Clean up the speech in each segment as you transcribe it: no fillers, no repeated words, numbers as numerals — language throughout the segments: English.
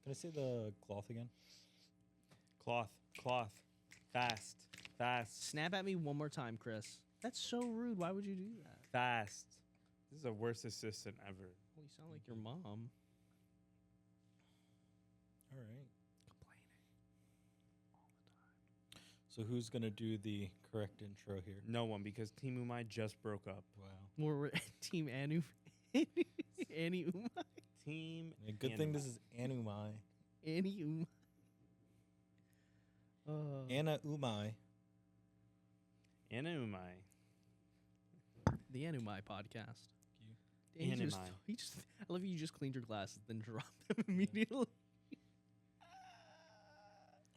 Can I say the cloth again? Cloth. Fast. Snap at me one more time, Chris. That's so rude. Why would you do that? Fast. This is the worst assistant ever. Well, you sound like your mom. All right. Complaining all the time. So who's going to do the correct intro here? No one, because Team Umai just broke up. Wow. We're Team AniUmai. Team Yeah, good thing this is AniUmai. AniUmai. AniUmai. AniUmai. The AniUmai Podcast. You. I love you just cleaned your glasses, then dropped them immediately.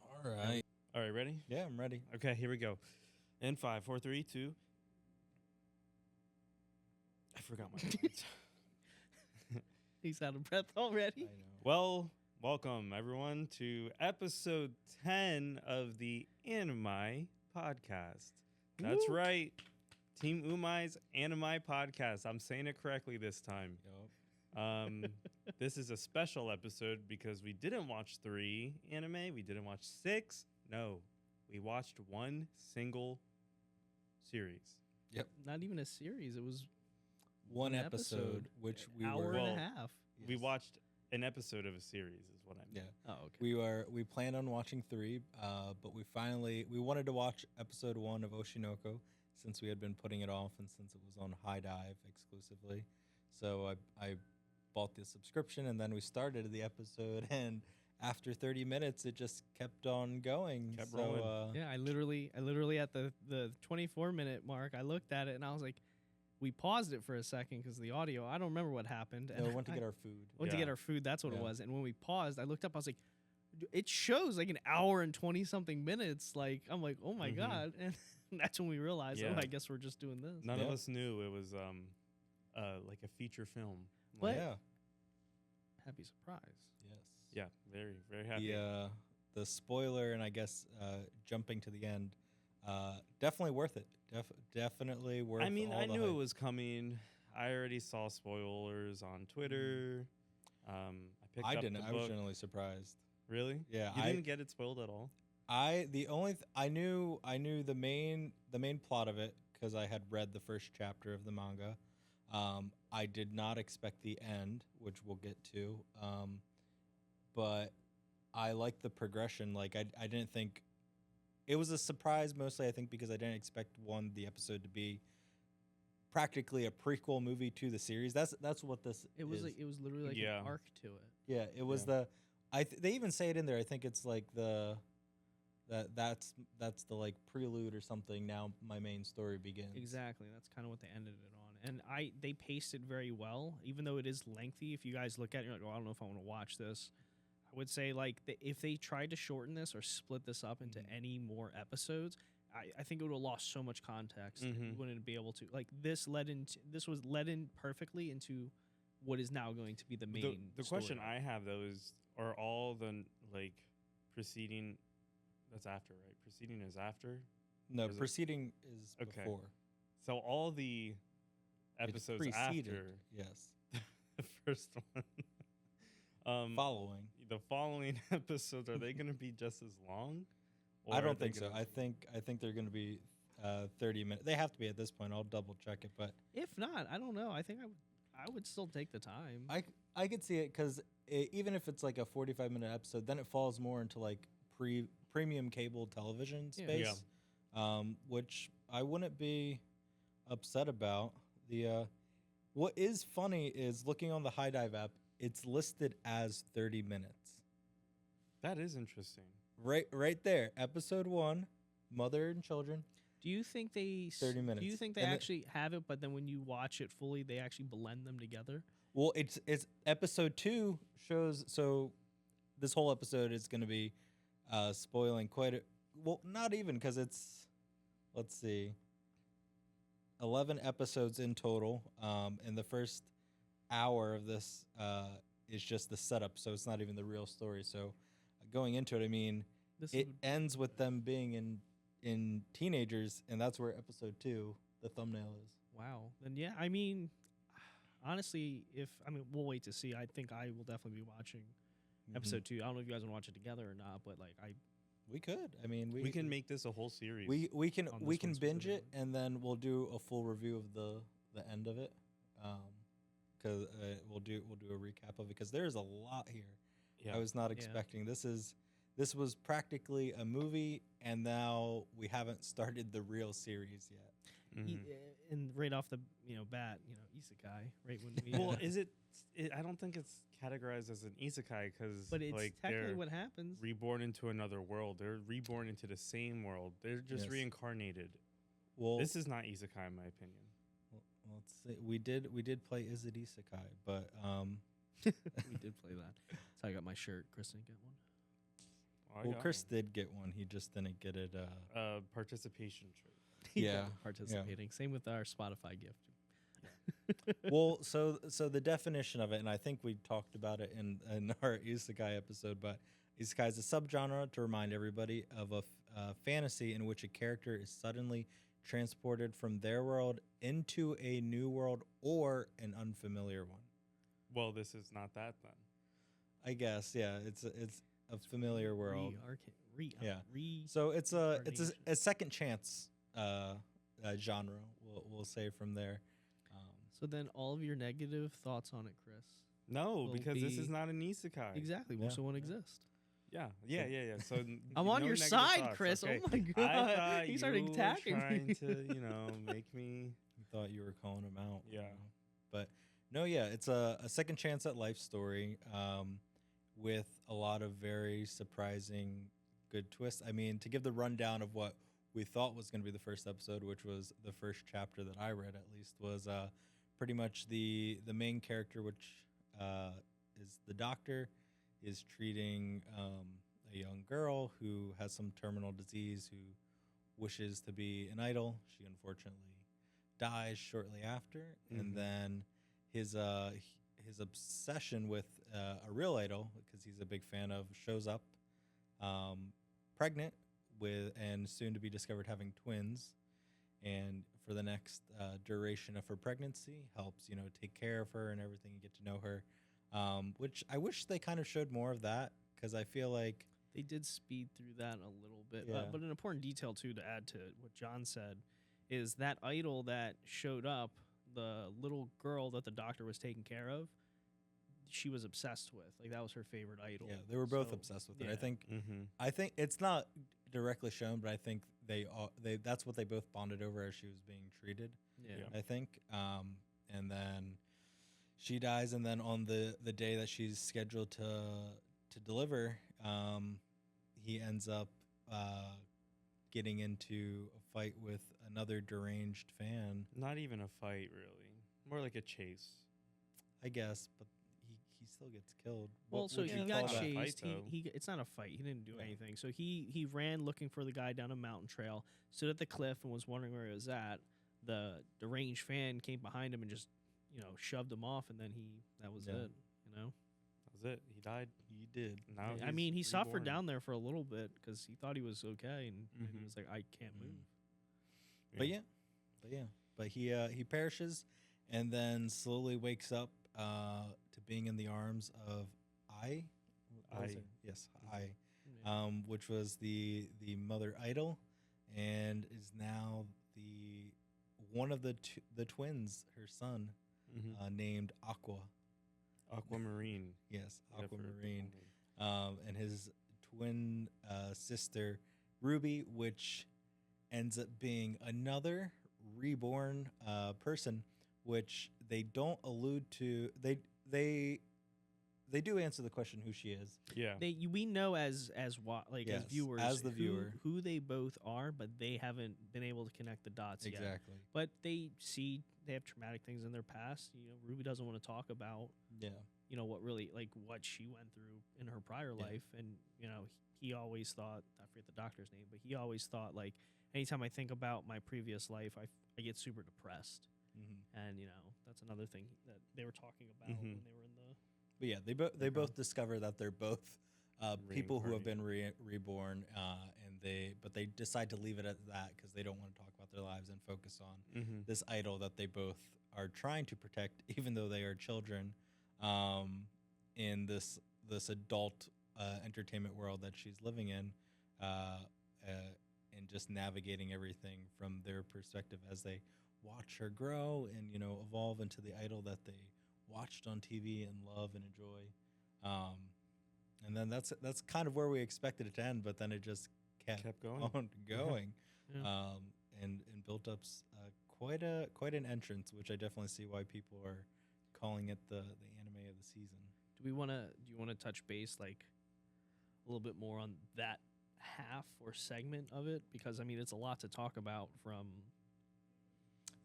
All right. All right, ready? Yeah, I'm ready. Okay, here we go. In 5, 4, 3, 2. I forgot my points. He's out of breath already. I know. Well, welcome everyone to episode 10 of the AniUmai Podcast. That's Woo. right. Team Umai's AniUmai Podcast. I'm saying it correctly this time. Yup. This is a special episode because we didn't watch 3 anime. We didn't watch 6. No, we watched one single series. Yep. Not even a series. It was One An episode, episode. which we hour were. and Well, a half. We Yes. watched an episode of a series is what I mean. Yeah. Oh, okay. We planned on watching 3, but we wanted to watch episode 1 of Oshinoko since we had been putting it off and since it was on High Dive exclusively. So I bought the subscription and then we started the episode, and after 30 minutes it just kept on going. Kept so, rolling. Yeah, I literally at the 24-minute mark, I looked at it and I was like, we paused it for a second because the audio, I don't remember what happened. No, And we went to I get our food. went to Yeah. get our food. That's what it Yeah. was. And when we paused, I looked up. I was like, it shows like an hour and 20 something minutes. Like, I'm like, oh my Mhm. God. And that's when we realized, Yeah. oh, I guess we're just doing this. None of Yeah. us knew it was like a feature film. But- Yeah. Happy surprise. Yes. Yeah, very, very happy. The spoiler, and I guess jumping to the end, definitely worth it. Definitely worth. I mean, all I the knew it hype. was coming. I already saw spoilers on Twitter. I picked I up didn't. the I was book. genuinely surprised. Really? Yeah, You didn't get it spoiled at all? I knew the main plot of it because I had read the first chapter of the manga. I did not expect the end, which we'll get to. But I liked the progression. Like I didn't think it was a surprise, mostly I think because I didn't expect the episode to be practically a prequel movie to the series. That's what this It was is. like, it was literally like Yeah. an arc to it. Yeah, it was Yeah. they even say it in there. I think it's like that's the like prelude or something. Now my main story begins. Exactly. That's kind of what they ended it on. And they paced it very well, even though it is lengthy. If you guys look at it, you're like, well, I don't know if I want to watch this. I would say like if they tried to shorten this or split this up into any more episodes, I think it would have lost so much context. And you wouldn't be able to like this was led in perfectly into what is now going to be the main. The question story. I have though is, are all the like preceding? That's after, right? Preceding is after. No, Is it- preceding is Okay. before. So all the It's episodes preceded, after yes. the first one. Following. The following episodes, are they going to be just as long? Or I are don't they think so. gonna- I think they're going to be 30 minutes. They have to be at this point. I'll double check it, but If not, I don't know. I think I would still take the time. I could see it because even if it's like a 45-minute episode, then it falls more into like premium cable television Yeah. space, which I wouldn't be upset about. What is funny is looking on the High Dive app, it's listed as 30 minutes. That is interesting. Right there, episode 1, mother and children. Do you think they 30 minutes. Do you think they And actually have it, but then when you watch it fully, they actually blend them together? Well, it's episode 2 shows. So this whole episode is going to be spoiling not even because it's, let's see, 11 episodes in total. And the first hour of this is just the setup, so it's not even the real story. So going into it, I mean, it ends with them being in teenagers, and that's where episode 2, the thumbnail is. Wow. Then yeah, I mean, honestly, we'll wait to see. I think I will definitely be watching episode 2. I don't know if you guys want to watch it together or not, but like We could. I mean, We can make this a whole series. we can on we this can one binge it, specifically. and then we'll do a full review of the end of it. Because we'll do a recap of it because there's a lot here. yeah. I was not Yeah. expecting this was practically a movie, and now we haven't started the real series yet. Mhm. And right off the bat, isekai, right when we Well, is it? I don't think it's categorized as an isekai because but it's like technically they're what happens. reborn into another world. They're reborn into the same world. They're just Yes. reincarnated. Well, This is not isekai, in my opinion. well, let's see. We did play Is It Isekai, but We did play that. That's how I got my shirt. Chris didn't get one. I well, got Chris did get one. He just didn't get it. one. Participation trait. He Yeah, wasn't participating. Same with our Spotify gift. Well, so the definition of it, and I think we talked about it in our isekai episode, but isekai is a subgenre, to remind everybody, of a fantasy in which a character is suddenly transported from their world into a new world or an unfamiliar one. Well, this is not that then. I guess, yeah, it's a familiar world. Yeah. So it's a Reincarnation. second chance genre. We'll say from there. So then, all of your negative thoughts on it, Chris? No, Will because this be- is not an isekai. Exactly. Yeah. Most of one exist. Yeah. So I'm on no your negative side, thoughts, Chris. okay? Oh my I god! thought He started you were attacking trying me. to, make me. Thought you were calling him out. Yeah. But no, yeah, it's a second chance at life story with a lot of very surprising good twists. I mean, to give the rundown of what we thought was going to be the first episode, which was the first chapter that I read at least, was pretty much the main character, which is the doctor, is treating a young girl who has some terminal disease who wishes to be an idol. She unfortunately dies shortly after, and Mhm. then his obsession with a real idol, because he's a big fan of, shows up pregnant with and soon to be discovered having twins, and for the next duration of her pregnancy helps take care of her and everything, and get to know her, which I wish they kind of showed more of that, because I feel like They did speed through that a little bit. Yeah. But an important detail, too, to add to what John said, is that idol that showed up, the little girl that the doctor was taking care of, she was obsessed with. Like, that was her favorite idol. yeah, they were both So, obsessed with it. yeah. I think it's not directly shown, but I think they that's what they both bonded over as she was being treated. Yeah. Yeah. I think. And then she dies, and then on the day that she's scheduled to deliver, he ends up getting into a fight with another deranged fan, Not even a fight, really. More like a chase. I guess, but he still gets killed. Well, What so would he you got call that? fight, chased. though? It's not a fight. He didn't do No. anything. So he ran looking for the guy down a mountain trail, stood at the cliff, and was wondering where he was at. The deranged fan came behind him and just shoved him off, and then that was Yeah. it. That was it. He died. He did. Now I mean, he he's suffered reborn. down there for a little bit because he thought he was okay, and he Mhm. was like, I can't move. But he perishes, and then slowly wakes up to being in the arms of what was I. it? Yes, Yeah. which was the mother idol, and is now one of the twins, her son, Mhm. named Aqua. Aquamarine. Yes, Yeah, for Aquamarine, people. and his twin sister Ruby, which ends up being another reborn person, which they don't allude to. They do answer the question who she is. Yeah. We know as Yes, viewers as the viewer. who they both are, but they haven't been able to connect the dots yet. Exactly. But they have traumatic things in their past. Ruby doesn't want to talk about Yeah. what she went through in her prior Yeah. life, and he always thought, I forget the doctor's name, but he always thought, like, anytime I think about my previous life, I get super depressed, Mm-hmm. and that's another thing that they were talking about Mhm. when they were in the. But yeah, they both discover that they're both people who have been reborn, and they decide to leave it at that because they don't want to talk about their lives and focus on Mm-hmm. this idol that they both are trying to protect, even though they are children, in this this adult entertainment world that she's living in, and just navigating everything from their perspective as they watch her grow and evolve into the idol that they watched on TV and love and enjoy. And then that's kind of where we expected it to end, but then it just kept going. on going, Yeah. and built up quite an entrance, which I definitely see why people are calling it the anime of the season. Do you want to touch base like a little bit more on that half or segment of it? Because I mean, it's a lot to talk about from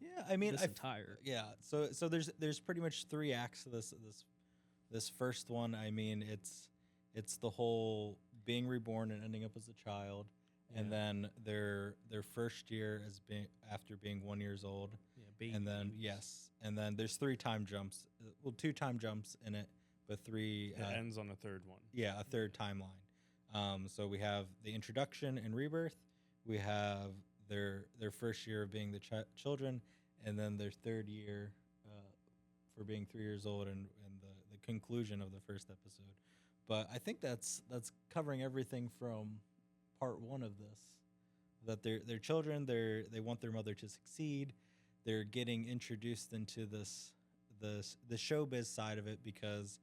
Yeah, I mean, this entire. yeah. So there's pretty much 3 acts to this first one. I mean, it's the whole being reborn and ending up as a child, and Yeah. then their first year as after being 1 years old, Yeah, and then babies. and then there's 3 time jumps. Well, 2 time jumps in it, but 3. It ends on a third one. Yeah, a third timeline. So we have the introduction and rebirth. We have their first year of being the children, and then their third year for being 3 years old, and the conclusion of the first episode. But I think that's covering everything from part 1 of this. That they're children. They want their mother to succeed. They're getting introduced into the showbiz side of it because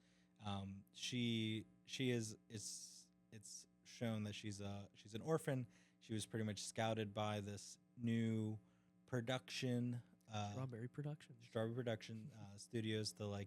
she is it's shown that she's an orphan. She was pretty much scouted by this new production Strawberry Productions. Strawberry Production Studios to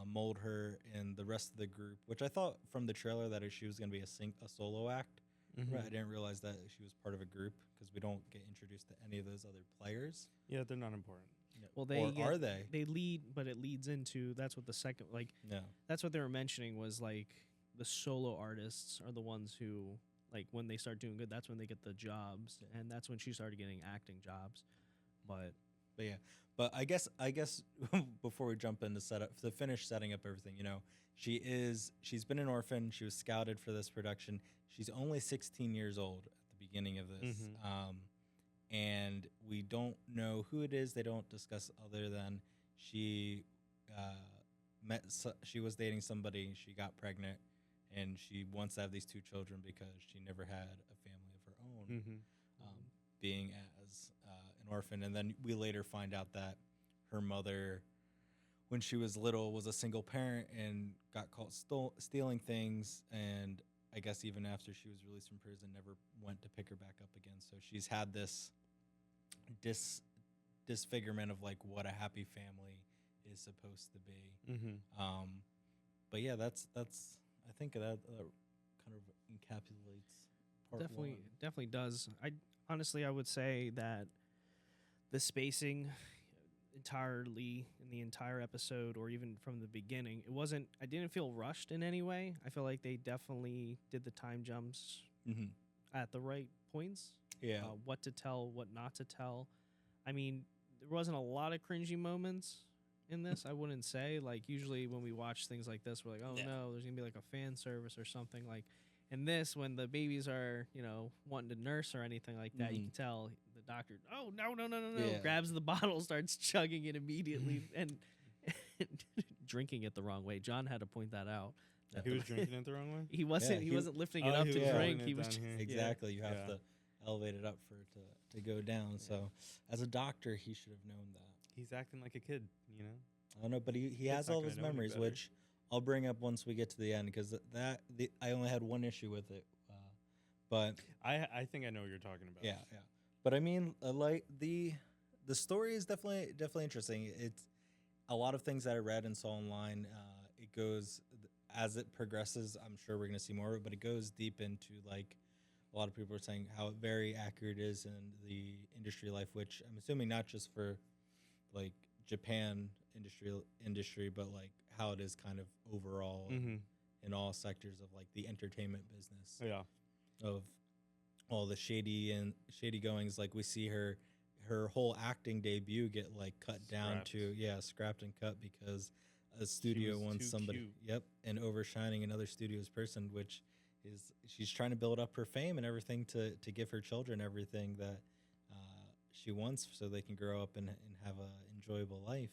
mold her and the rest of the group, which I thought from the trailer that she was going to be a solo act. Mhm. I didn't realize that she was part of a group because we don't get introduced to any of those other players. Yeah, they're not important. Well, Are they? They lead, but it leads into that's what the second No. that's what they were mentioning was like the solo artists are the ones who like when they start doing good, that's when they get the jobs, and that's when she started getting acting jobs. But But yeah, but I guess before we jump into finish setting up everything, she's been an orphan. She was scouted for this production. She's only 16 years old at the beginning of this, and we don't know who it is. They don't discuss other than she she was dating somebody. She got pregnant, and she wants to have these 2 children because she never had a family of her own. Being as an orphan, and then we later find out that her mother, when she was little, was a single parent and got caught stealing things, and I guess even after she was released from prison, never went to pick her back up again. So she's had this disfigurement of what a happy family is supposed to be. But yeah, that's I think that kind of encapsulates part one. definitely does. I would say that the spacing entirely in the entire episode or even from the beginning, I didn't feel rushed in any way. I feel like they definitely did the time jumps Mm-hmm. at the right points. Yeah. What to tell, what not to tell. I mean, there wasn't a lot of cringy moments in this, I wouldn't say. Like, usually when we watch things like this, we're like, oh Yeah. no, there's going to be like a fan service or something. Like, in this, when the babies are, wanting to nurse or anything like that, you can tell the doctor, oh, no, Yeah. grabs the bottle, starts chugging it immediately and drinking it the wrong way. John had to point that out. He was drinking it the wrong way? He wasn't. Yeah, he he- wasn't lifting Oh, it up he to was drink. holding He it was down here. Exactly. You have Yeah. to elevate it up for it to go down. So as a doctor, he should have known that. He's acting like a kid, I don't know, but he Kid's has not all gonna his know any memories, better. which I'll bring up once we get to the end because I only had one issue with it. But I think I know what you're talking about. yeah. But I mean, the story is definitely interesting. It's a lot of things that I read and saw online. It goes as it progresses. I'm sure we're gonna see more of it, but it goes deep into a lot of people are saying how very accurate it is in the industry life, which I'm assuming not just for Japan industry, but how it is kind of overall in all sectors of the entertainment business Yeah. of all the shady goings. We see her whole acting debut get cut down Scrapped. to scrapped and cut because a studio was wants too somebody. cute. Yep, and overshining another studio's person, which is she's trying to build up her fame and everything to give her children everything that she wants so they can grow up and have a enjoyable life.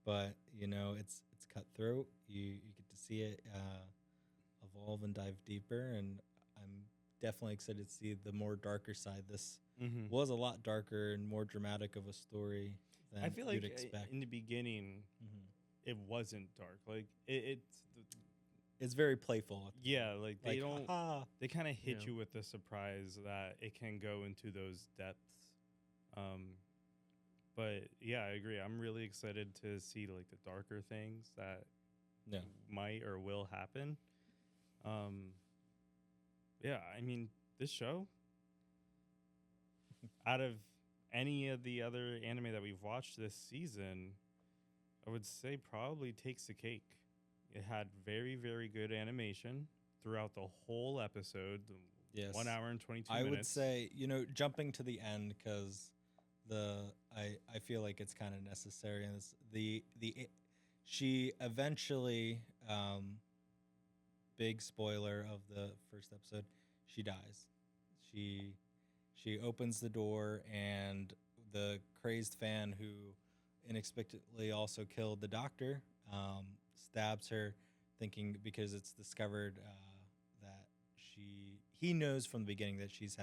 But it's cutthroat. You get to see it. evolve and dive deeper, and I'm definitely excited to see the more darker side. This was a lot darker and more dramatic of a story than I feel like you'd expect. in the beginning, Mhm. it wasn't dark. Like It's very playful. At the yeah, end. like they don't. "Ha." They kind of hit Yeah. you with the surprise that it can go into those depths. But yeah, I agree. I'm really excited to see like the darker things that Yeah. might or will happen. Yeah, I mean, this show, out of any of the other anime that we've watched this season, I would say probably takes the cake. It had very, very good animation throughout the whole episode. Yes. 1 hour and 22 I minutes. would say, jumping to the end, because I feel like it's kind of necessary in this. She eventually, big spoiler of the first episode, she dies. She opens the door, and the crazed fan who inexplicably also killed the doctor stabs her, thinking because it's discovered that he knows from the beginning that she's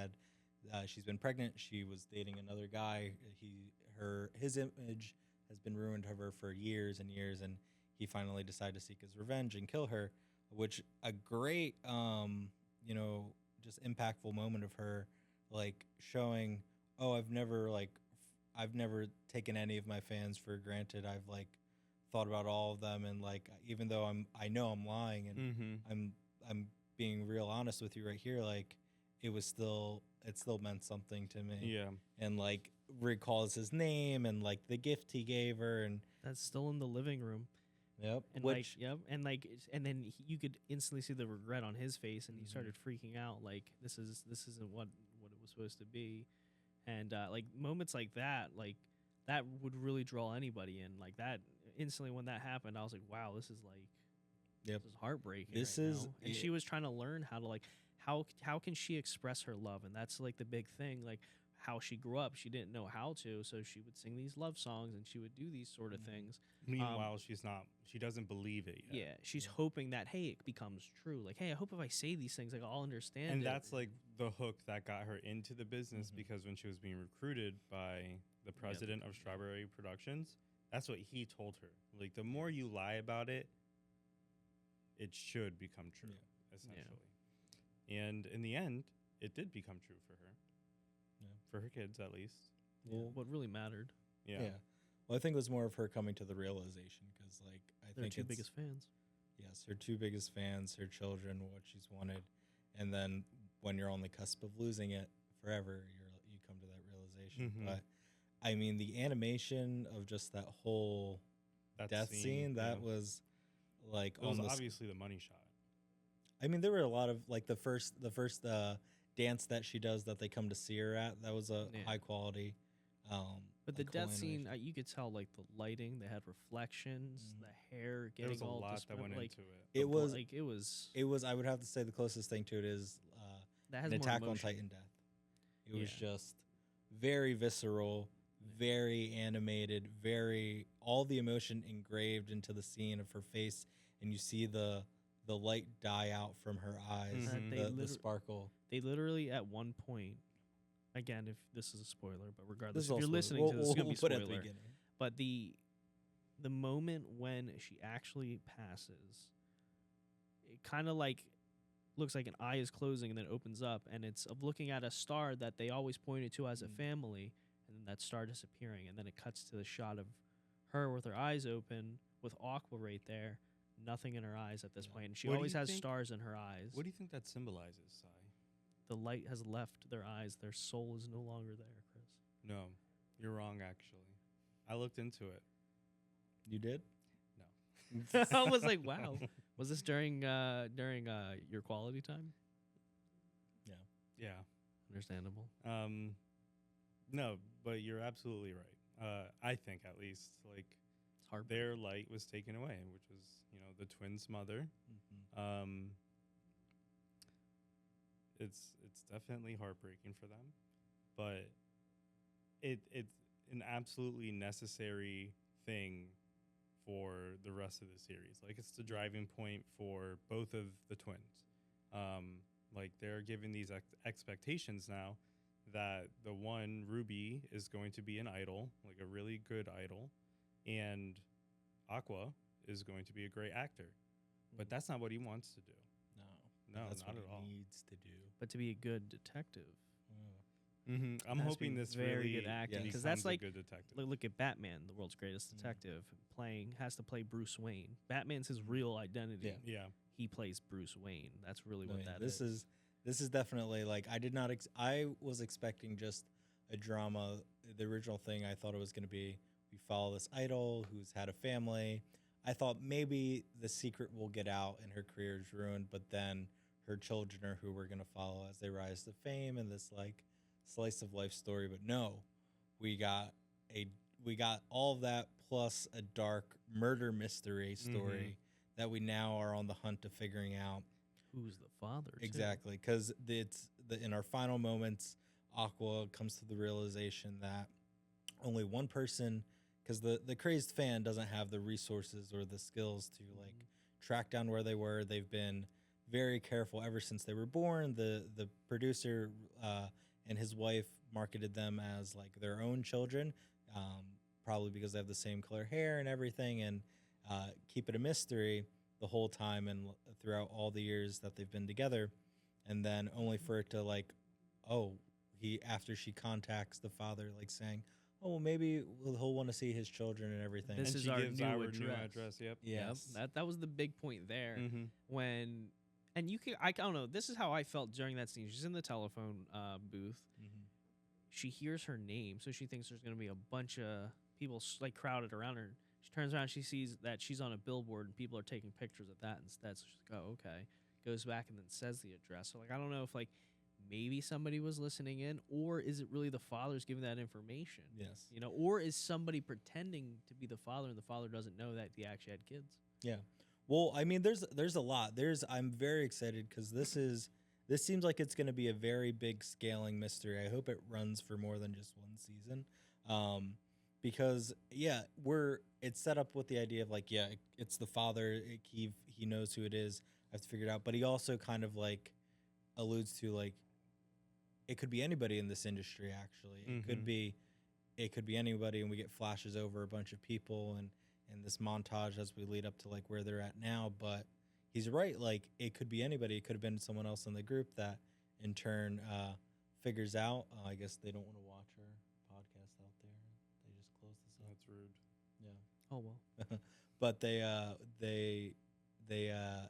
been pregnant. She was dating another guy. His image has been ruined of her for years and years, and he finally decided to seek his revenge and kill her, which a great just impactful moment of her, like showing, oh, I've never taken any of my fans for granted. I've like thought about all of them, and like even though I know I'm lying, and I'm being real honest with you right here, like it still meant something to me. Yeah. And like recalls his name and like the gift he gave her, and That's still in the living room. yep, And which and then you could instantly see the regret on his face, and he Mhm. started freaking out. Like this isn't what it was supposed to be, and like moments like that would really draw anybody in. Like that instantly when that happened, I was like, wow, this is like Yep. this is heartbreaking. This right is- now. And she was trying to learn how to like how can she express her love, and that's like the big thing. Like how she grew up, she didn't know how to, so she would sing these love songs and she would do these sort of Mhm. things. Meanwhile, she doesn't believe it yet. Yeah, she's Yeah. hoping that hey, it becomes true. Like hey, I hope if I say these things, like I'll understand. And it. that's like the hook that got her into the business, Mhm. because when she was being recruited by the president of Strawberry Productions, that's what he told her. Like, the more you lie about it, it should become true, essentially. And in the end, it did become true for her. Yeah. For her kids, at least. Well, what really mattered. Yeah. Well, I think it was more of her coming to the realization, because like I They're think two it's biggest fans. yes, her two biggest fans, her children, what she's wanted, and then when you're on the cusp of losing it forever, you come to that realization. Mhm. But I mean, the animation of just that whole That death scene, that yeah. was like It was almost. obviously the money shot. I mean, there were a lot of like the first dance that she does that they come to see her at. That was a Yeah. high quality. But the like, whole death scene, animation. you could tell like the lighting. They had reflections, Mhm. the hair There getting was a all lot that went like, into it. It was like it was It was. I would have to say the closest thing to it is that has an more Attack on emotion. Titan death. It was Yeah. just very visceral, very animated, very all the emotion engraved into the scene of her face, and you see the light die out from her eyes, Mhm. They the liter- sparkle. They literally at one point, again, if this is a spoiler, but regardless, This is if all you're spoiler. listening to this, it's gonna We'll be put it at the spoiler. beginning. But the moment when she actually passes, it kind of like looks like an eye is closing and then opens up, and it's of looking at a star that they always pointed to as a Mhm. family, and then that star disappearing, and then it cuts to the shot of her with her eyes open with Aqua right there, nothing in her eyes at this Yeah. point, and she What do always you has think- stars in her eyes. What do you think that symbolizes, Sai? The light has left their eyes; their soul is no longer there, Chris. No, you're wrong, actually. I looked into it. You did? No. I was like, wow. Was this during your quality time? Yeah. Understandable. No, but you're absolutely right. I think at least like It's hard. their light was taken away, which was the twins' mother. Mhm. It's definitely heartbreaking for them, but it's an absolutely necessary thing for the rest of the series. Like, it's the driving point for both of the twins. Like, they're giving these expectations now that the one, Ruby, is going to be an idol, like a really good idol, and Aqua is going to be a great actor. But that's not what he wants to do. No, that's not what at all. he needs to do. But to be a good detective. I'm Has to hoping be this very really good acting, becomes 'cause that's a like- good detective. Look at Batman, the world's greatest detective, has to play Bruce Wayne. Batman's his real identity. Yeah. Yeah. He plays Bruce Wayne. That's really what that this is. This is definitely like I did not. I was expecting just a drama. The original thing I thought it was going to be we follow this idol who's had a family. I thought maybe the secret will get out and her career is ruined, but then her children are who we're going to follow as they rise to fame and this like slice of life story. But no, we got all of that plus a dark murder mystery story that we now are on the hunt of figuring out Who's the father? too. exactly, because in our final moments, Aqua comes to the realization that only one person, because the crazed fan doesn't have the resources or the skills to like track down where they were. They've been very careful ever since they were born. The producer and his wife marketed them as like their own children, probably because they have the same color hair and everything, and keep it a mystery the whole time and throughout all the years that they've been together. And then only for it to like, after she contacts the father, like saying, oh, well, maybe he'll want to see his children and everything. This And is she our gives new our address. new address. Yep. Yes. Yep. That was the big point there. When, and you can, I don't know, this is how I felt during that scene. She's in the telephone booth. She hears her name, so she thinks there's going to be a bunch of people like crowded around her. She turns around, she sees that she's on a billboard and people are taking pictures of that instead. So she's like, oh, okay. Goes back and then says the address. So like, I don't know if like maybe somebody was listening in, or is it really the father's giving that information? Yes. You know, or is somebody pretending to be the father and the father doesn't know that he actually had kids? Yeah. Well, I mean, there's a lot. I'm very excited because this seems like it's going to be a very big scaling mystery. I hope it runs for more than just one season. Because it's set up with the idea of like, it's the father. He knows who it is. I have to figure it out. But he also kind of like alludes to like, it could be anybody in this industry. Actually, it could be anybody, and we get flashes over a bunch of people and this montage as we lead up to like where they're at now. But he's right. Like, it could be anybody. It could have been someone else in the group that in turn figures out. I guess they don't want to watch our podcast out there. They just close this up. That's rude. Yeah. Oh, well. But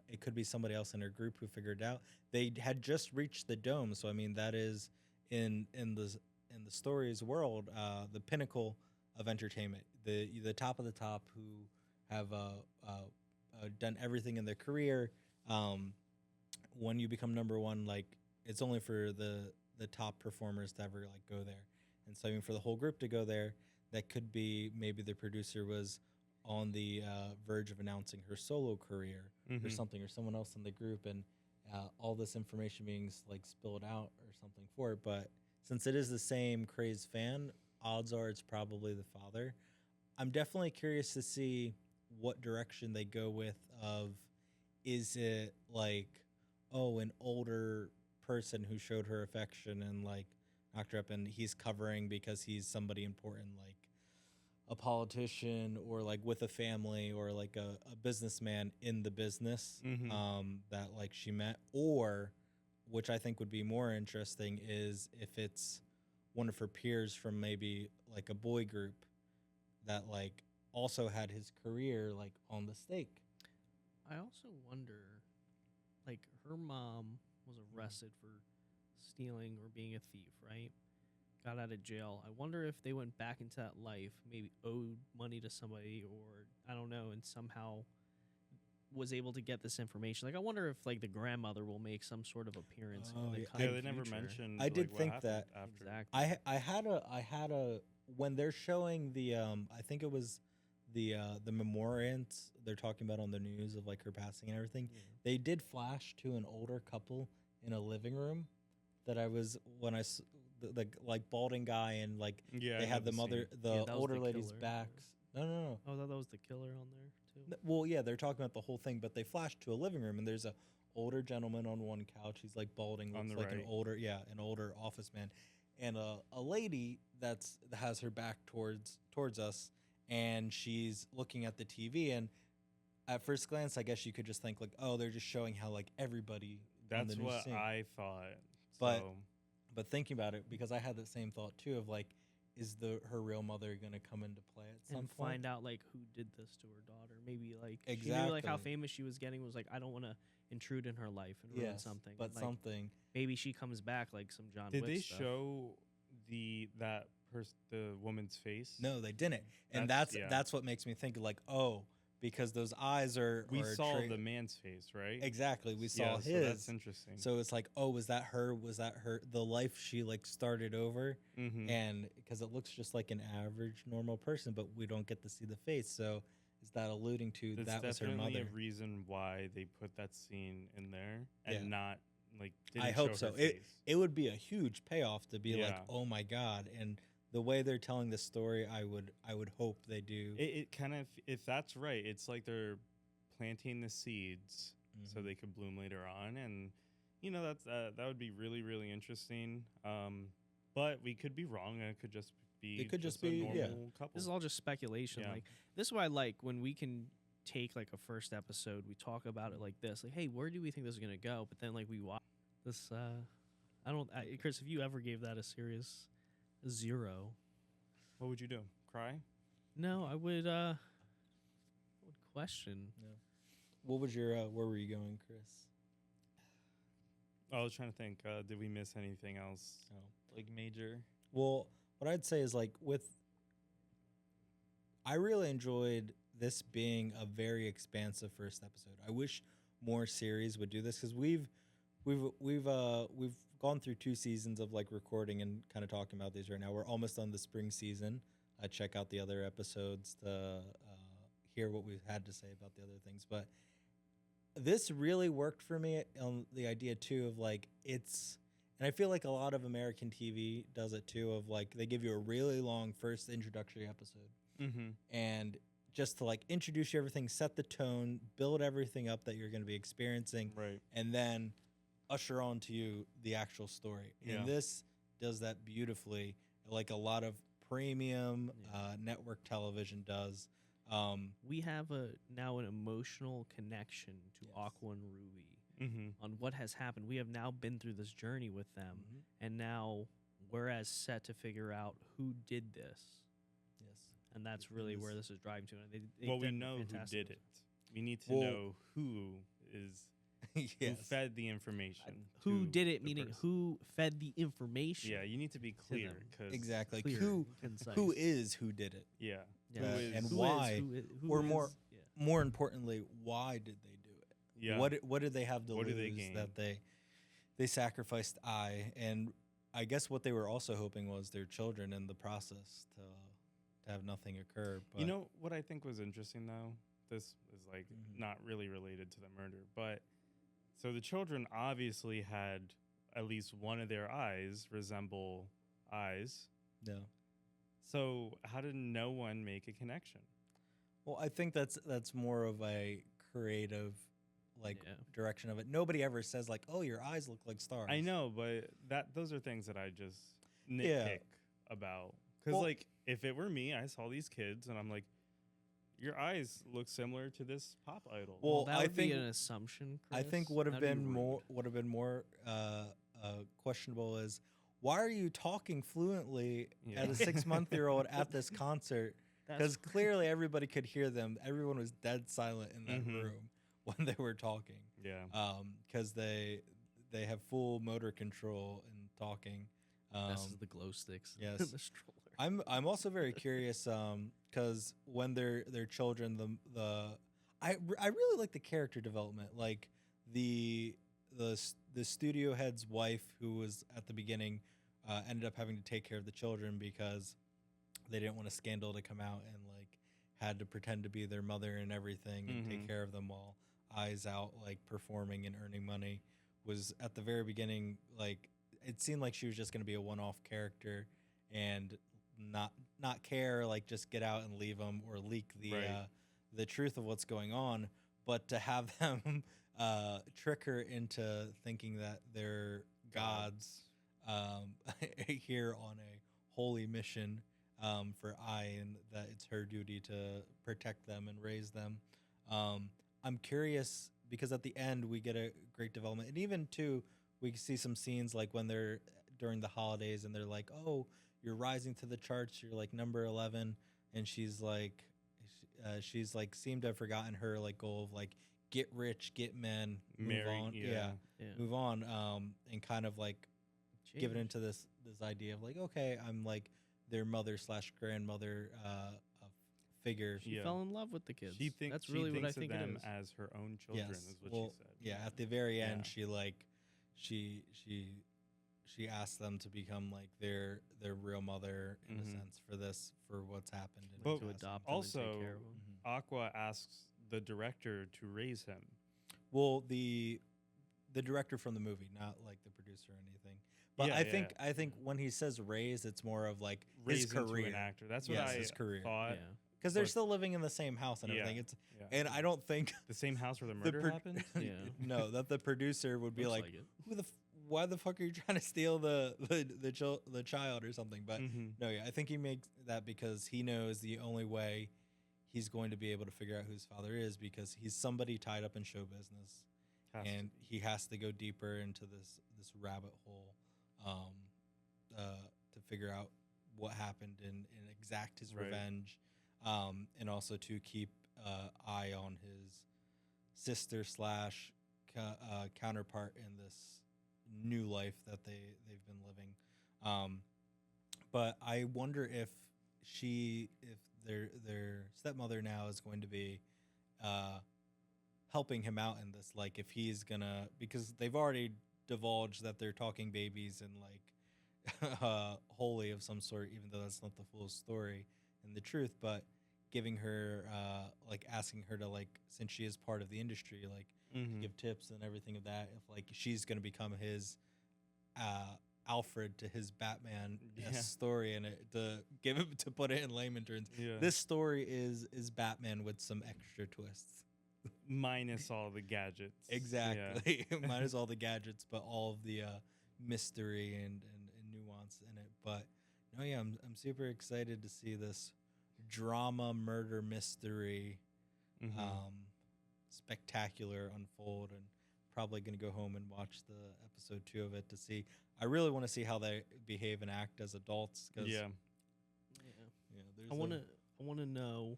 it could be somebody else in her group who figured it out. They had just reached the dome. So, I mean, that is in the story's world, the pinnacle of entertainment, the top of the top, who have done everything in their career. When you become number one, like, it's only for the top performers to ever like go there. And so, I mean, for the whole group to go there, that could be maybe the producer was on the verge of announcing her solo career or something, or someone else in the group, and all this information being like spilled out or something for it. But since it is the same crazed fan, odds are it's probably the father. I'm definitely curious to see what direction they go with. Is it like, an older person who showed her affection and like knocked her up, and he's covering because he's somebody important, like a politician or like with a family or like a businessman in the business that like she met, or which I think would be more interesting is if it's one of her peers from maybe like a boy group that like also had his career like on the stake. I also wonder, like, her mom was arrested for stealing or being a thief, right? Got out of jail. I wonder if they went back into that life, maybe owed money to somebody, or I don't know, and somehow was able to get this information. Like, I wonder if like the grandmother will make some sort of appearance. Oh, in the yeah. coming They never future. mentioned. I did what think happened that. after. Exactly. I had a when they're showing the I think it was the memorials they're talking about on the news of like her passing and everything. Yeah. They did flash to an older couple in a living room that I was when I the like balding guy and like Yeah, they I had know the scene. mother Yeah, that was older the lady's killer. backs No. Oh, I thought that was the killer on there too. Well, yeah, they're talking about the whole thing, but they flash to a living room, and there's a older gentleman on one couch. He's like balding, On looks the like right. an older office man, and a lady that has her back towards us, and she's looking at the TV. And at first glance, I guess you could just think like, oh, they're just showing how like everybody. on That's the new what scene. I thought. But- So, But thinking about it, because I had the same thought too of like, is her real mother gonna come into play at some And point? find out like who did this to her daughter. Maybe like she knew like how Exactly. famous she was getting, was like, I don't want to intrude in her life and ruin Yes, something. but And, like, something. maybe she comes back like some John did Wick they stuff. show the woman's face? No, they didn't, and That's- that's yeah. what makes me think like, oh, because those eyes are. We are saw the man's face, right? exactly. We saw Yeah, his. So that's interesting. So it's like, oh, was that her? Was that her? The life she like started over, Mhm. and because it looks just like an average normal person, but we don't get to see the face. So is that alluding to That's that was her definitely mother? a reason why they put that scene in there and Yeah. not like. I Didn't hope show so. her face. It would be a huge payoff to be like, Yeah. oh my god, and the way they're telling the story, I would hope they do. It kind of, if that's right, it's like they're planting the seeds so Mhm. they could bloom later on, and that's that would be really really interesting. But we could be wrong, and it could just be It could just a be, yeah. normal couple. This is all just speculation. Yeah. Like this is what I like when we can take like a first episode, we talk about it like this, like, hey, where do we think this is gonna go? But then like we watch this. Chris, if you ever gave that a serious 0, What would you do? Cry? no, I would question. What was your? Where were you going, Chris? I was trying to think. Did we miss anything else? Oh. Like major? Well, what I'd say is like I really enjoyed this being a very expansive first episode. I wish more series would do this because we've gone through 2 seasons of like recording and kind of talking about these right now. We're almost on the spring season. Check out the other episodes to hear what we've had to say about the other things. But this really worked for me on the idea too of like and I feel like a lot of American TV does it too of like they give you a really long first introductory episode Mm-hmm. and just to like introduce you everything, set the tone, build everything up that you're going to be experiencing, Right. and then usher on to you the actual story. Yeah. And this does that beautifully, like a lot of premium Yeah. network television does. We have now an emotional connection to Yes. Aqua and Ruby Mm-hmm. on what has happened. We have now been through this journey with them, and now we're as set to figure out who did this. Yes. And that's really where this is driving to. And they Well, we did know who fantastic did it. We need to Well- know who yes. who fed the information. Who to did it, the meaning person. who fed the information. Yeah, you need to be clear them. because Exactly. Clear Who and concise. who did it? Yeah, Yeah. who Uh, is- and Who is- why? who Or is- more- yeah. More importantly, why did they do it? yeah. What did they have to What did lose they gain? that they sacrificed and I guess what they were also hoping was their children in the process to have nothing occur. But You know what I think was interesting though? This is like Mhm. not really related to the murder, but so the children obviously had at least one of their eyes resemble eyes. no. So how did no one make a connection? Well, I think that's more of a creative like Yeah. direction of it. Nobody ever says like, "Oh, your eyes look like stars." I know, but those are things that I just Yeah. nitpick about. Because Well- like if it were me, I saw these kids and I'm like, your eyes look similar to this pop idol. Well, that I would think- be an assumption. I think Chris. would have That'd be been rude. more questionable is why are you talking fluently Yeah. at a 6-month-old at this concert? Because That's- clearly everybody could hear them. Everyone was dead silent in that Mhm. room when they were talking. yeah. Because they have full motor control in talking. This is the glow sticks. yes. the stroller. I'm also very curious because when they're children, I really like the character development, like the studio head's wife who was at the beginning ended up having to take care of the children because they didn't want a scandal to come out and like had to pretend to be their mother and everything and take Mhm. care of them while eyes out like performing and earning money. Was at the very beginning like it seemed like she was just going to be a one-off character and not care, like just get out and leave them or leak the truth of what's going on, but to have them trick her into thinking that they're gods here on a holy mission for I, and that it's her duty to protect them and raise them. I'm curious because at the end we get a great development, and even too we see some scenes like when they're during the holidays and they're like, oh, you're rising to the charts, you're like number 11, and she's like seemed to have forgotten her like goal of like get rich, get men, move on, move on, and kind of like give it into this idea of like, okay, I'm like their mother / grandmother figure. She fell in love with the kids. That's really what I think it of them is. as her own children. Yes. Is what Well, she said. Yeah, at the very end, she asked them to become like their real mother in a sense for what's happened. And But to adopt them also, and take care of them. Aqua asks the director to raise him. Well, the director from the movie, not like the producer or anything. But I think when he says raise, it's more of like his Raise into career. an actor. That's what his career. thought. Yeah. Because they're But- still living in the same house and everything. It's Yeah. and I don't think The same house where the murder happened? Yeah. no, that the producer would be Looks like, it. why the fuck are you trying to steal the child or something? But no, I think he makes that because he knows the only way he's going to be able to figure out who his father is, because he's somebody tied up in show business, and he has to go deeper into this rabbit hole to figure out what happened and exact his revenge, and also to keep eye on his sister / counterpart in this new life that they've been living. But I wonder if their stepmother now is going to be helping him out in this, like if he's gonna, because they've already divulged that they're talking babies and like holy of some sort, even though that's not the full story and the truth, but giving her like asking her to, like, since she is part of the industry, like give tips and everything of that, if like she's going to become his Alfred to his Batman story, and to put it in layman terms, this story is Batman with some extra twists, minus all the gadgets. Exactly. Minus all the gadgets, but all of the mystery and nuance in it. But no, I'm super excited to see this drama murder mystery spectacular unfold, and probably going to go home and watch the episode 2 of it to see. I really want to see how they behave and act as adults. Cause, I want to know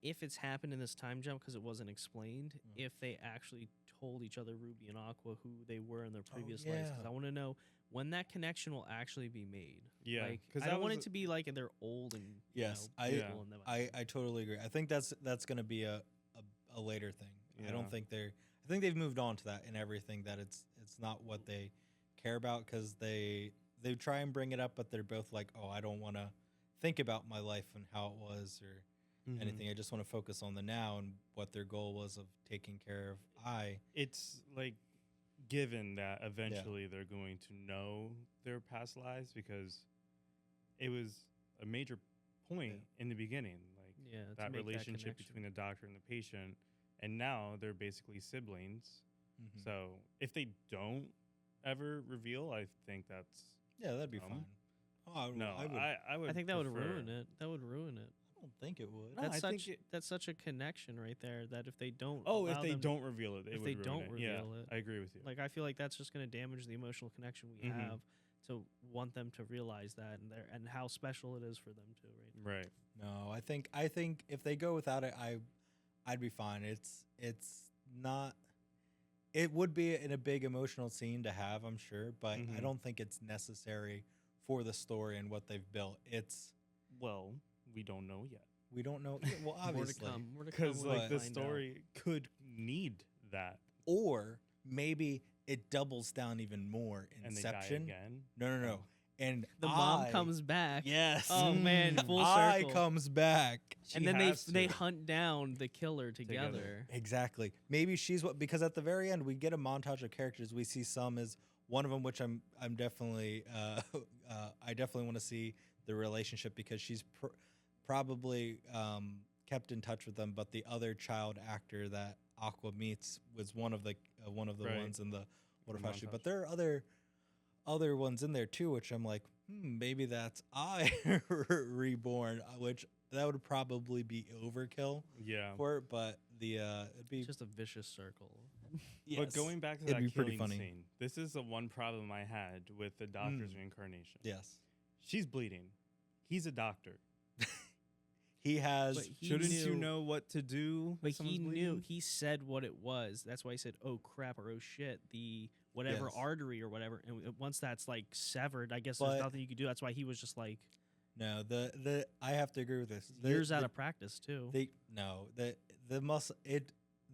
if it's happened in this time jump, because it wasn't explained, if they actually told each other, Ruby and Aqua, who they were in their previous lives. Because I want to know when that connection will actually be made. Yeah, like, because I don't want it to be like they're old and I totally agree. I think that's going to be a later thing. I don't think I think they've moved on to that and everything, that it's not what they care about, because they try and bring it up, but they're both like, oh, I don't want to think about my life and how it was or anything. I just want to focus on the now and what their goal was of taking care of It's like, given that eventually they're going to know their past lives, because it was a major point in the beginning, like that relationship between the doctor and the patient, and now they're basically siblings. So if they don't ever reveal, I think that's that'd be fine. Oh, I would. I think that would prefer- ruin it. That would ruin it. I don't think it would. No, That's such a connection right there, that if they don't if they don't reveal it, if they don't reveal it, I agree with you. like, I feel like that's just going to damage the emotional connection we have to want them to realize that, and how special it is for them too, right? Right. No, I think if they go without it, I'd be fine. It's not. It would be in a big emotional scene to have, I'm sure, but I don't think it's necessary for the story and what they've built. Well, we don't know yet. We don't know. Well, obviously, More to come. Because when we like the find story could need that, or maybe it doubles down even more. and Inception. they die again. No. And the mom comes back. Yes. Oh man, full I circle. comes back. And She then has they to. hunt down the killer together. Exactly. Maybe she's because at the very end we get a montage of characters. We see some as one of them, which I'm definitely I definitely want to see the relationship because she's probably kept in touch with them, but the other child actor that Aqua meets was one of the Right. ones in the water The fight shoot. montage. But there are other ones in there too, which I'm like, maybe that's I reborn, which that would probably be overkill Yeah. for it, but it'd be It's just a vicious circle. But going back to it'd that be pretty killing funny. scene, this is the one problem I had with the doctor's reincarnation. Yes, She's bleeding. He's a doctor. he has. But he Shouldn't you knew- know what to do? But if someone's he knew. bleeding? He said what it was. That's why he said, "Oh crap" or "Oh shit." The whatever Yes. artery or whatever. And once that's like severed, I guess But- there's nothing you could do. That's why he was just like No, the I have to agree with this. years out of practice too. The muscle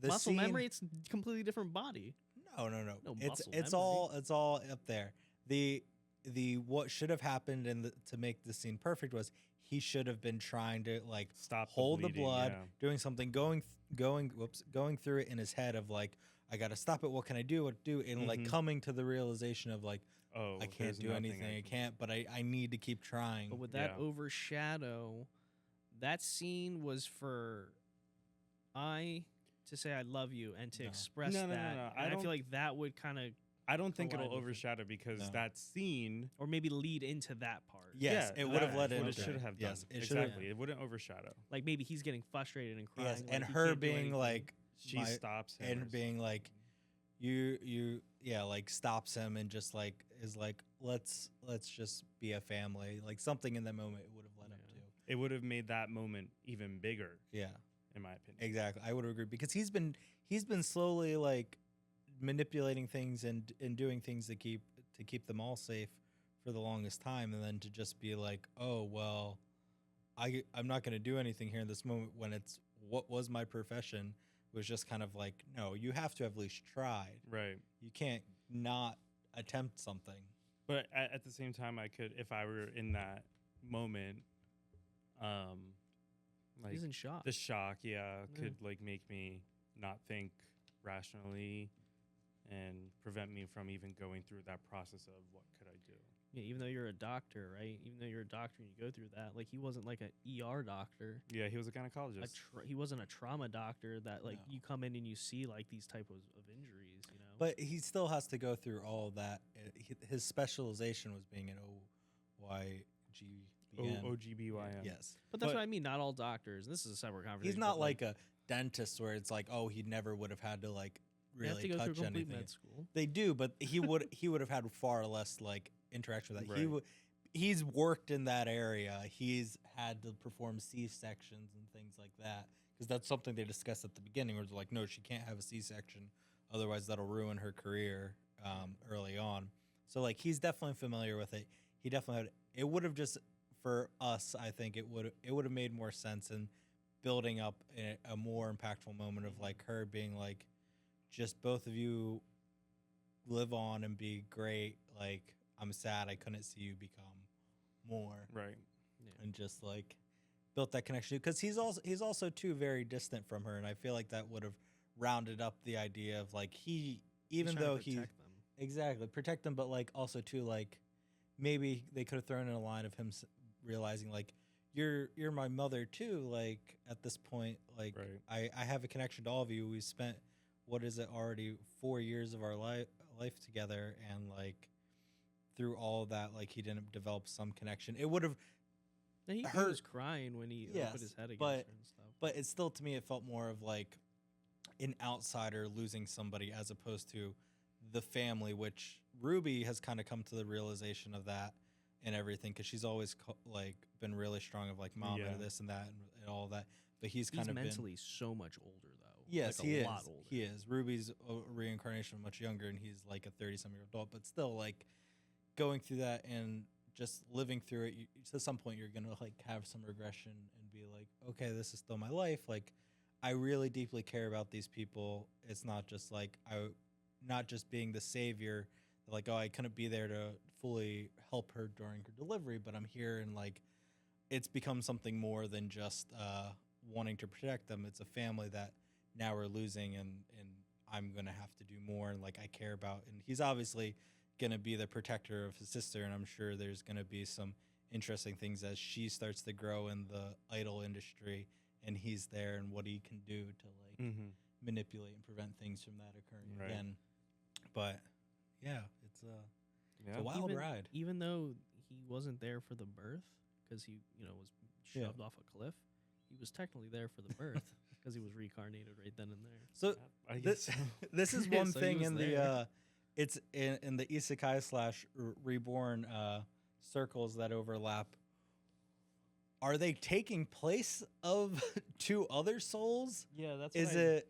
the Muscle scene, memory. It's a completely different body. No. No It's muscle it's all up there. The what should have happened to make the scene perfect was he should have been trying to like Stop hold the bleeding, blood, yeah. doing something, going through it in his head of like I gotta stop it. What can I do? What do? And like Mhm. coming to the realization of like Oh, I can't there's do nothing anything. I can't, but I need to keep trying. But with that Yeah. overshadow, that scene was for I to say I love you and to No. express No, no, no, that. no. And I don't- feel like that would kind of, I don't think it'll collide with it. overshadow because No. that scene. or maybe lead into that part. Yes, yeah, it would have that led is what into it should it. have done. Yes, it should have. Exactly. It wouldn't overshadow. Like maybe he's getting frustrated and crying. Yes, like, and he her can't do being anything. like She my- stops him. or and being like you like stops him and just like is like let's just be a family, like something in that moment it would have led up Yeah. to. it would have made that moment even bigger, Yeah, in my opinion. exactly. I would agree because he's been slowly like manipulating things and doing things to keep them all safe for the longest time, and then to just be like, oh well, I'm not going to do anything here in this moment when it's what was my profession was just kind of like, no, you have to have at least tried. Right. You can't not attempt something. But at the same time, I could, if I were in that moment, like He's in shock. the shock, yeah, Yeah. could like make me not think rationally and prevent me from even going through that process of what could I do. Yeah, even though you're a doctor, right? Even though you're a doctor and you go through that, like he wasn't like an ER doctor. Yeah, he was a gynecologist. He wasn't a trauma doctor that like No. you come in and you see like these type of injuries, you know. But he still has to go through all of that. His specialization was being an OYGBN. OGBYN. Yes. But that's but- what I mean. Not all doctors. This is a separate conversation. He's not but, like a dentist where it's like, oh, he never would have had to like they have really to go through touch complete anything. med school. They do, but he would have had far less like interaction with that. Right. He's worked in that area. He's had to perform C-sections and things like that because that's something they discussed at the beginning. Where they're like, no, she can't have a C-section, otherwise that'll ruin her career early on. So like he's definitely familiar with it. He definitely had. It would have just for us, I think it would have made more sense in building up a more impactful moment of like her being like, just both of you live on and be great. Like I'm sad I couldn't see you become more, Right. and just like built that connection because he's also too very distant from her, and I feel like that would have rounded up the idea of like even though he protect them. exactly protect them, but like also too like maybe they could have thrown in a line of him realizing like you're my mother too, like at this point like Right. I have a connection to all of you. We spent what is it already 4 years of our life together, and like through all of that like he didn't develop some connection. It would have And he her- was crying when he Yes, put his head against but- her and stuff. but it's still to me it felt more of like an outsider losing somebody as opposed to the family, which Ruby has kind of come to the realization of that and everything because she's always like been really strong of like mom Yeah. and this and that and all that, but he's kind He's of been mentally so much older though. yes like he a is lot older. he is Ruby's a reincarnation much younger and he's like a 30-some-year adult, but still like going through that and just living through it, at some point you're gonna like have some regression and be like, okay, this is still my life. Like I really deeply care about these people. It's not just like not just being the savior, like, oh, I couldn't be there to fully help her during her delivery, but I'm here, and like it's become something more than just wanting to protect them. It's a family that now we're losing, and I'm gonna have to do more, and like I care about. And he's obviously gonna be the protector of his sister, and I'm sure there's gonna be some interesting things as she starts to grow in the idol industry, and he's there, and what he can do to like manipulate and prevent things from that occurring again. But yeah, it's a wild ride. Even though he wasn't there for the birth because he was shoved off a cliff, he was technically there for the birth because he was reincarnated right then and there. So I guess this is one So thing he was in the it's in the isekai / reborn circles that overlap. Are they taking place of two other souls? Yeah, that's Is it?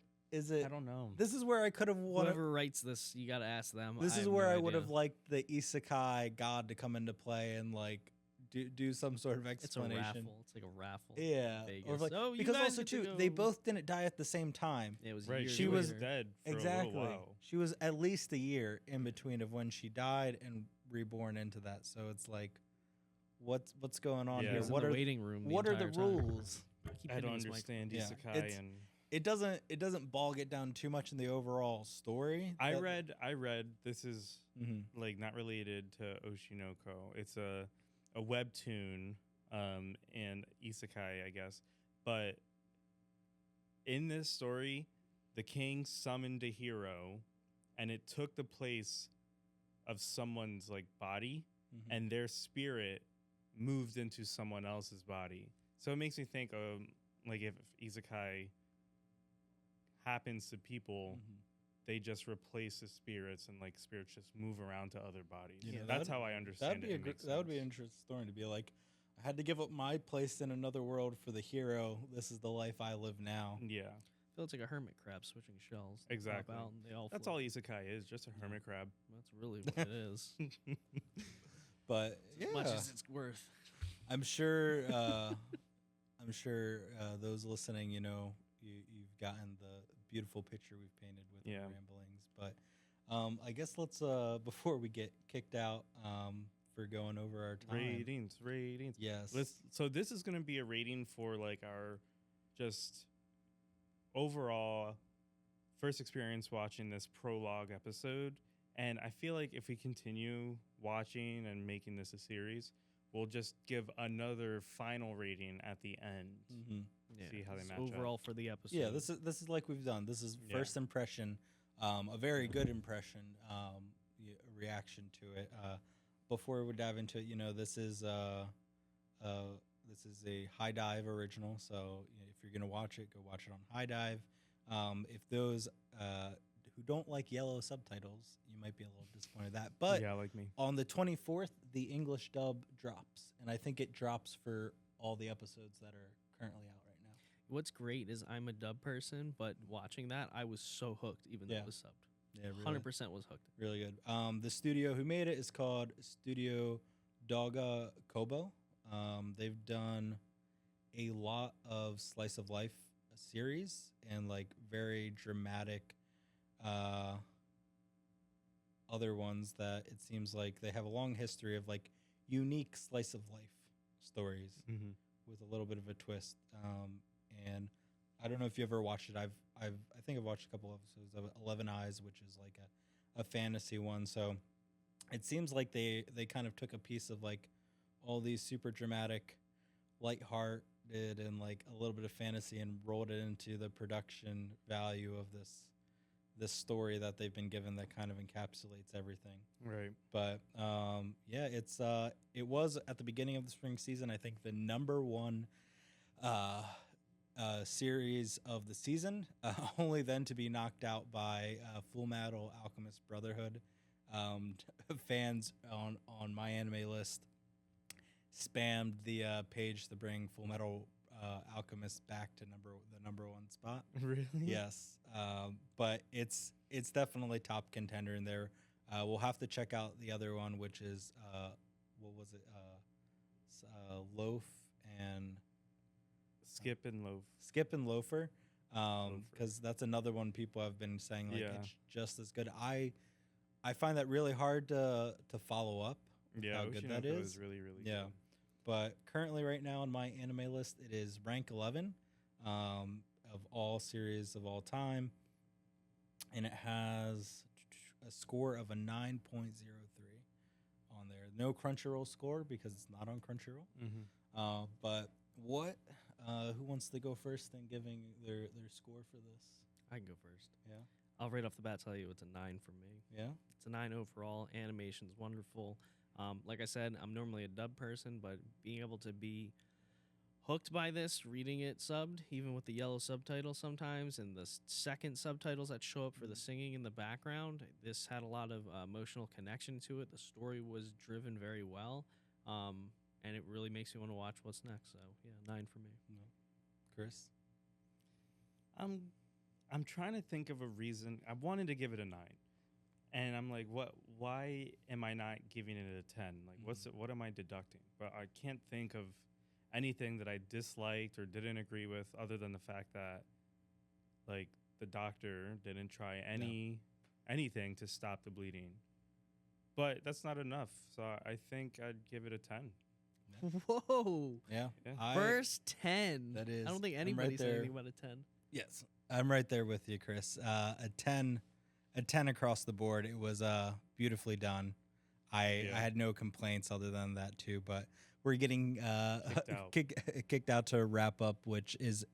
I don't know. This is where I could have wanted. Whoever writes this, you got to ask them. This I is have where no I would idea. have liked the isekai god to come into play and like do some sort of explanation. It's a raffle. It's like a raffle. Yeah, Vegas. like, Oh, you because guys also get to too, go. they both didn't die at the same time. It was Right, years she was later. dead for a Exactly. little while. She was at least a year in between of when she died and reborn into that. So it's like, what's going on Yeah. He here? was in What the are waiting room? what are the entire time. rules? Keep I hitting don't his mic. understand Yeah, isekai it's- and It doesn't bog it down too much in the overall story. I read this is Mhm. like not related to Oshinoko. It's a webtoon and isekai, I guess. But in this story, the king summoned a hero and it took the place of someone's like body Mhm. and their spirit moved into someone else's body. So it makes me think of like if isekai happens to people, Mhm. they just replace the spirits and like spirits just move around to other bodies. You know, That's that'd- how I understand That'd be it. that would be an interesting story to be like, I had to give up my place in another world for the hero. This is the life I live now. Yeah, I feel it's like a hermit crab switching shells. They pop Exactly. out and they all that's float. all isekai is, just a hermit crab. That's really what it is. But yeah, As much as it's worth. I'm sure. Those listening, you've gotten the beautiful picture we've painted with Yeah. our ramblings. But I guess let's before we get kicked out for going over our time. ratings. Yes. So this is going to be a rating for like our just overall first experience watching this prologue episode. And I feel like if we continue watching and making this a series, we'll just give another final rating at the end. Mm-hmm. Yeah, See how they it's match up. overall for the episode. Yeah, this is like we've done. This is Yeah. first impression, a very good impression, reaction to it. Before we dive into it, this is a High Dive original. So if you're gonna watch it, go watch it on High Dive. If those who don't like yellow subtitles, you might be a little disappointed with that. But yeah, like me. on the 24th, the English dub drops, and I think it drops for all the episodes that are currently out right now. What's great is I'm a dub person, but watching that, I was so hooked, even though Yeah. it was subbed. Yeah, really. 100% was hooked. Really good. The studio who made it is called Studio Doga Kobo. They've done a lot of slice of life series and like very dramatic other ones that it seems like they have a long history of like unique slice of life stories Mm-hmm. with a little bit of a twist. And I don't know if you ever watched it. I think I've watched a couple episodes of 11 Eyes, which is like a fantasy one. So it seems like they kind of took a piece of like all these super dramatic, lighthearted, and like a little bit of fantasy and rolled it into the production value of this story that they've been given that kind of encapsulates everything. Right. But yeah, it was at the beginning of the spring season, I think the number one series of the season, only then to be knocked out by Full Metal Alchemist Brotherhood. Fans on my anime list spammed the page to bring Full Metal Alchemist back to the number one spot. Really? Yes, but it's definitely top contender in there. We'll have to check out the other one, which is what was it? Loaf and Skip and Loaf. Skip and Loafer, because that's another one people have been saying like Yeah. it's just as good. I find that really hard to follow up. With Yeah, how good that Oshinoko is. really, really Yeah. good. But currently, right now on my anime list, it is rank 11 of all series of all time, and it has a score of a 9.03 on on there. No Crunchyroll score because it's not on Crunchyroll. But what? Who wants to go first in giving their score for this? I can go first. Yeah. I'll right off the bat tell you it's a 9 for me. Yeah. It's a 9 overall. Animation's wonderful. Like I said, I'm normally a dub person, but being able to be hooked by this, reading it subbed, even with the yellow subtitles sometimes, and the second subtitles that show up for the singing in the background, this had a lot of emotional connection to it. The story was driven very well, and it really makes you want to watch what's next. So, yeah, 9 for me. No. Chris? I'm trying to think of a reason. I wanted to give it a 9. And I'm like, why am I not giving it a 10? Like, what am I deducting? But I can't think of anything that I disliked or didn't agree with other than the fact that, like, the doctor didn't try anything to stop the bleeding. But that's not enough. So I think I'd give it a 10. Whoa. Yeah. First 10. That is. I don't think I'm anybody right said there. anything about a 10. Yes. I'm right there with you, Chris. A 10 across the board. It was beautifully done. I had no complaints other than that too, but we're getting kicked out to wrap up, which is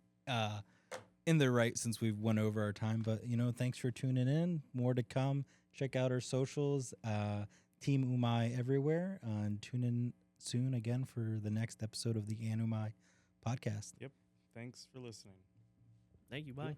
in the right since we've went over our time. But thanks for tuning in. More to come. Check out our socials, Team Umai everywhere, and tune in soon again for the next episode of the AniUmai Podcast. Yep. Thanks for listening. Thank you. Bye.